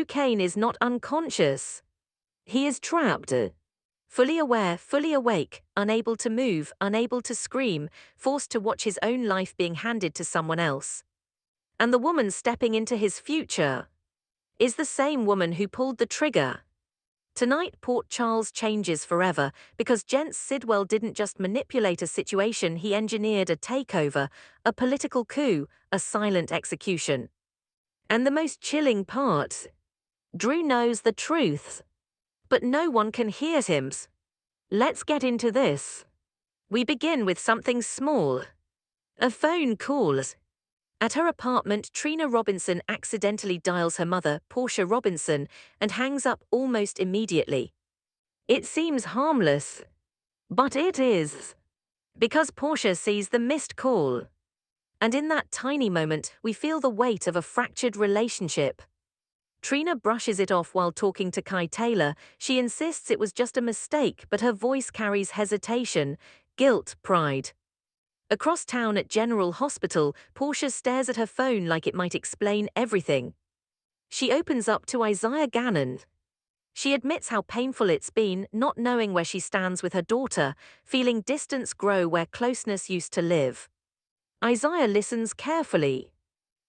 Cain is not unconscious. He is trapped. Fully aware, fully awake, unable to move, unable to scream, forced to watch his own life being handed to someone else. And the woman stepping into his future is the same woman who pulled the trigger. Tonight, Port Charles changes forever because Jenz Sidwell didn't just manipulate a situation, he engineered a takeover, a political coup, a silent execution. And the most chilling part, Drew knows the truth, but no one can hear him. Let's get into this. We begin with something small. A phone call. At her apartment, Trina Robinson accidentally dials her mother, Portia Robinson, and hangs up almost immediately. It seems harmless, but it is, because Portia sees the missed call. And in that tiny moment, we feel the weight of a fractured relationship. Trina brushes it off while talking to Kai Taylor. She insists it was just a mistake, but her voice carries hesitation, guilt, pride. Across town at General Hospital, Portia stares at her phone like it might explain everything. She opens up to Isaiah Gannon. She admits how painful it's been, not knowing where she stands with her daughter, feeling distance grow where closeness used to live. Isaiah listens carefully.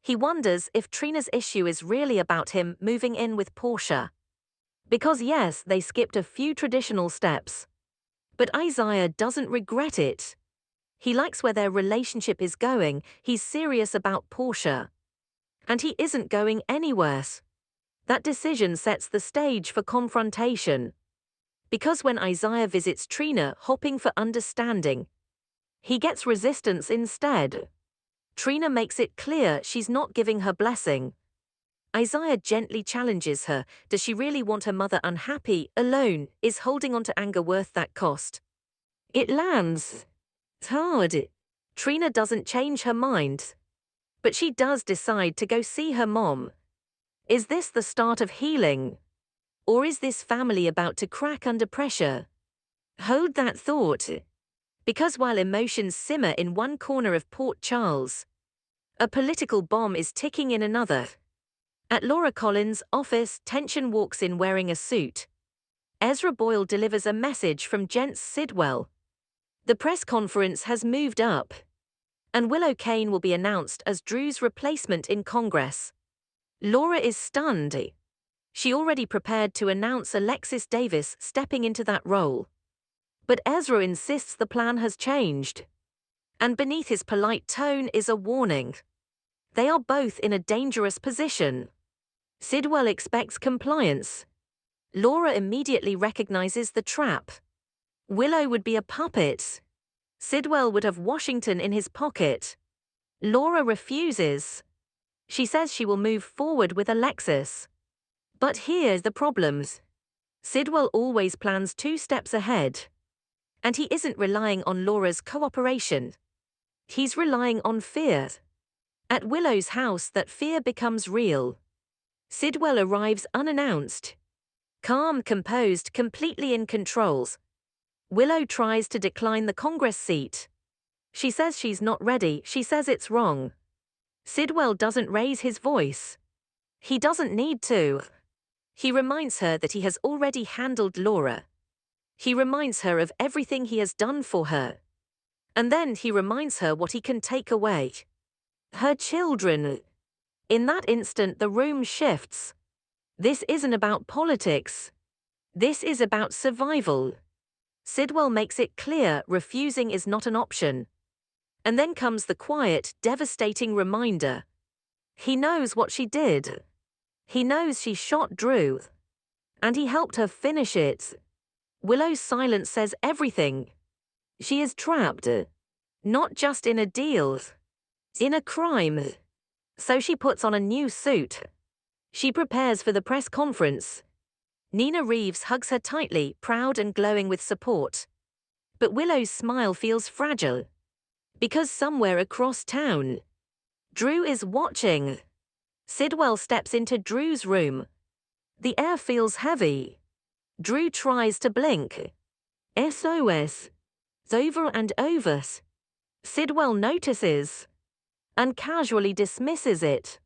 He wonders if Trina's issue is really about him moving in with Portia. Because yes, they skipped a few traditional steps. But Isaiah doesn't regret it. He likes where their relationship is going, he's serious about Portia. And he isn't going anywhere. That decision sets the stage for confrontation. Because when Isaiah visits Trina, hoping for understanding, he gets resistance instead. Trina makes it clear she's not giving her blessing. Isaiah gently challenges her. Does she really want her mother unhappy, alone? Is holding on to anger worth that cost? It lands. It's hard. Trina doesn't change her mind. But she does decide to go see her mom. Is this the start of healing? Or is this family about to crack under pressure? Hold that thought. Because while emotions simmer in one corner of Port Charles, a political bomb is ticking in another. At Laura Collins' office, tension walks in wearing a suit. Ezra Boyle delivers a message from Jenz Sidwell. The press conference has moved up, and Willow Cain will be announced as Drew's replacement in Congress. Laura is stunned. She already prepared to announce Alexis Davis stepping into that role. But Ezra insists the plan has changed. And beneath his polite tone is a warning. They are both in a dangerous position. Sidwell expects compliance. Laura immediately recognizes the trap. Willow would be a puppet. Sidwell would have Washington in his pocket. Laura refuses. She says she will move forward with Alexis. But here's the problem. Sidwell always plans 2 steps ahead. And he isn't relying on Laura's cooperation. He's relying on fear. At Willow's house, that fear becomes real. Sidwell arrives unannounced. Calm, composed, completely in control. Willow tries to decline the Congress seat. She says she's not ready, she says it's wrong. Sidwell doesn't raise his voice. He doesn't need to. He reminds her that he has already handled Laura. He reminds her of everything he has done for her. And then he reminds her what he can take away. Her children. In that instant, the room shifts. This isn't about politics. This is about survival. Sidwell makes it clear refusing is not an option. And then comes the quiet, devastating reminder. He knows what she did. He knows she shot Drew. And he helped her finish it. Willow's silence says everything. She is trapped. Not just in a deal. In a crime. So she puts on a new suit. She prepares for the press conference. Nina Reeves hugs her tightly, proud and glowing with support. But Willow's smile feels fragile. Because somewhere across town, Drew is watching. Sidwell steps into Drew's room. The air feels heavy. Drew tries to blink. SOS. Over and over. Sidwell notices and casually dismisses it.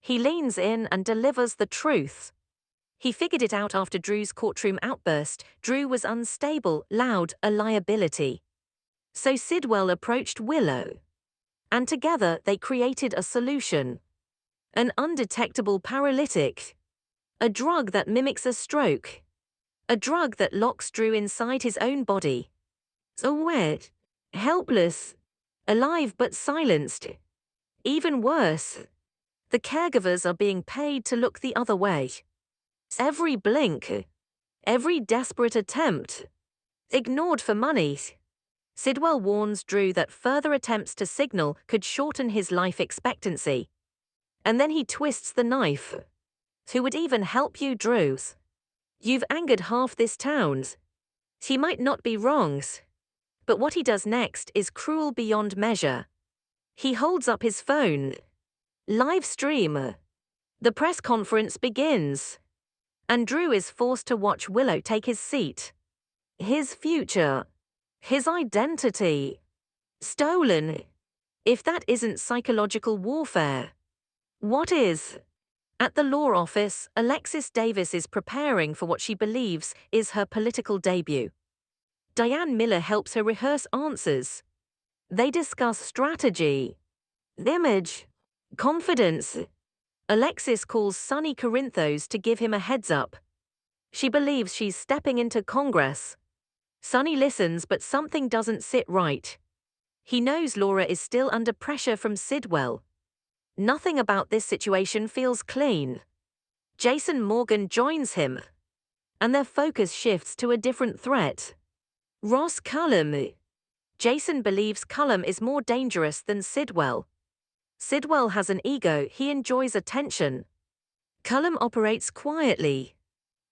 He leans in and delivers the truth. He figured it out after Drew's courtroom outburst. Drew was unstable, loud, a liability. So Sidwell approached Willow. And together they created a solution. An undetectable paralytic. A drug that mimics a stroke. A drug that locks Drew inside his own body. So wet, helpless, alive but silenced. Even worse, the caregivers are being paid to look the other way. Every blink, every desperate attempt, ignored for money. Sidwell warns Drew that further attempts to signal could shorten his life expectancy. And then he twists the knife. Who would even help you, Drew? You've angered half this town. He might not be wrong. But what he does next is cruel beyond measure. He holds up his phone. Live stream. The press conference begins. And Drew is forced to watch Willow take his seat. His future. His identity. Stolen. If that isn't psychological warfare, what is? At the law office, Alexis Davis is preparing for what she believes is her political debut. Diane Miller helps her rehearse answers. They discuss strategy, image, confidence. Alexis calls Sonny Corinthos to give him a heads up. She believes she's stepping into Congress. Sonny listens, but something doesn't sit right. He knows Laura is still under pressure from Sidwell. Nothing about this situation feels clean. Jason Morgan joins him. And their focus shifts to a different threat. Ross Cullum. Jason believes Cullum is more dangerous than Sidwell. Sidwell has an ego, he enjoys attention. Cullum operates quietly,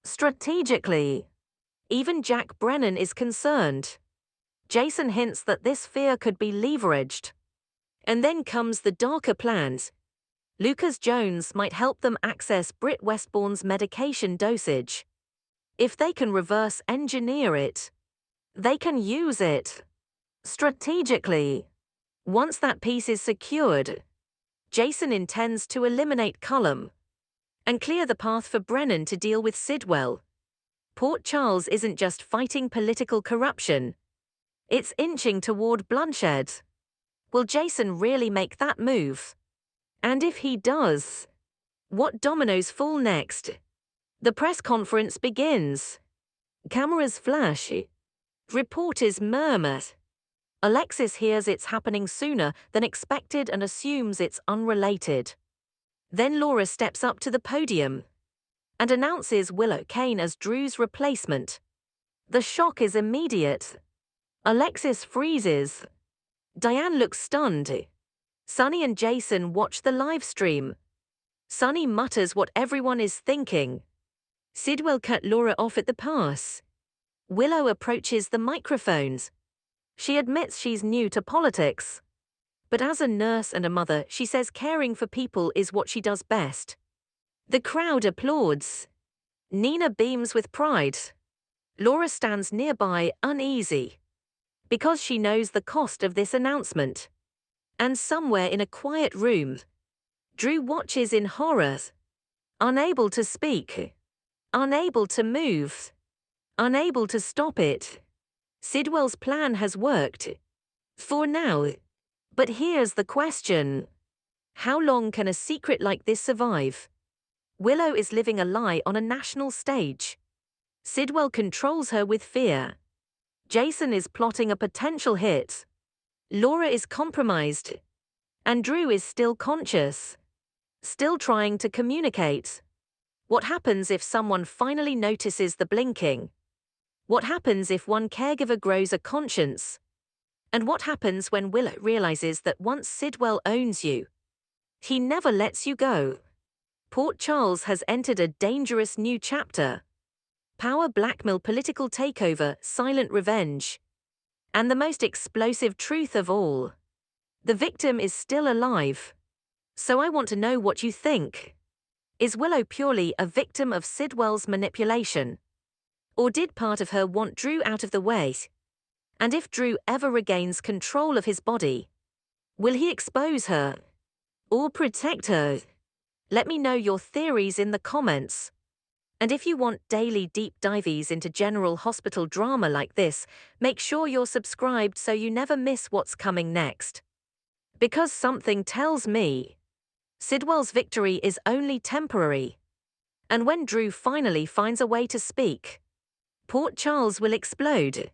strategically. Even Jack Brennan is concerned. Jason hints that this fear could be leveraged. And then comes the darker plans. Lucas Jones might help them access Britt Westbourne's medication dosage. If they can reverse engineer it, they can use it strategically. Once that piece is secured, Jason intends to eliminate Cullum and clear the path for Brennan to deal with Sidwell. Port Charles isn't just fighting political corruption. It's inching toward bloodshed. Will Jason really make that move? And if he does, what dominoes fall next? The press conference begins. Cameras flash. Reporters murmur. Alexis hears it's happening sooner than expected and assumes it's unrelated. Then Laura steps up to the podium and announces Willow Cain as Drew's replacement. The shock is immediate. Alexis freezes. Diane looks stunned. Sonny and Jason watch the live stream. Sonny mutters what everyone is thinking. Sidwell cut Laura off at the pass. Willow approaches the microphones. She admits she's new to politics. But as a nurse and a mother, she says caring for people is what she does best. The crowd applauds. Nina beams with pride. Laura stands nearby, uneasy, because she knows the cost of this announcement. And somewhere in a quiet room, Drew watches in horror. Unable to speak. Unable to move. Unable to stop it. Sidwell's plan has worked. For now. But here's the question. How long can a secret like this survive? Willow is living a lie on a national stage. Sidwell controls her with fear. Jason is plotting a potential hit. Laura is compromised. And Drew is still conscious. Still trying to communicate. What happens if someone finally notices the blinking? What happens if one caregiver grows a conscience? And what happens when Willow realizes that once Sidwell owns you, he never lets you go? Port Charles has entered a dangerous new chapter. Power, blackmail, political takeover, silent revenge. And the most explosive truth of all. The victim is still alive. So I want to know what you think. Is Willow purely a victim of Sidwell's manipulation? Or did part of her want Drew out of the way? And if Drew ever regains control of his body, will he expose her? Or protect her? Let me know your theories in the comments. And if you want daily deep dives into general hospital drama like this, make sure you're subscribed so you never miss what's coming next. Because something tells me Sidwell's victory is only temporary. And when Drew finally finds a way to speak, Port Charles will explode.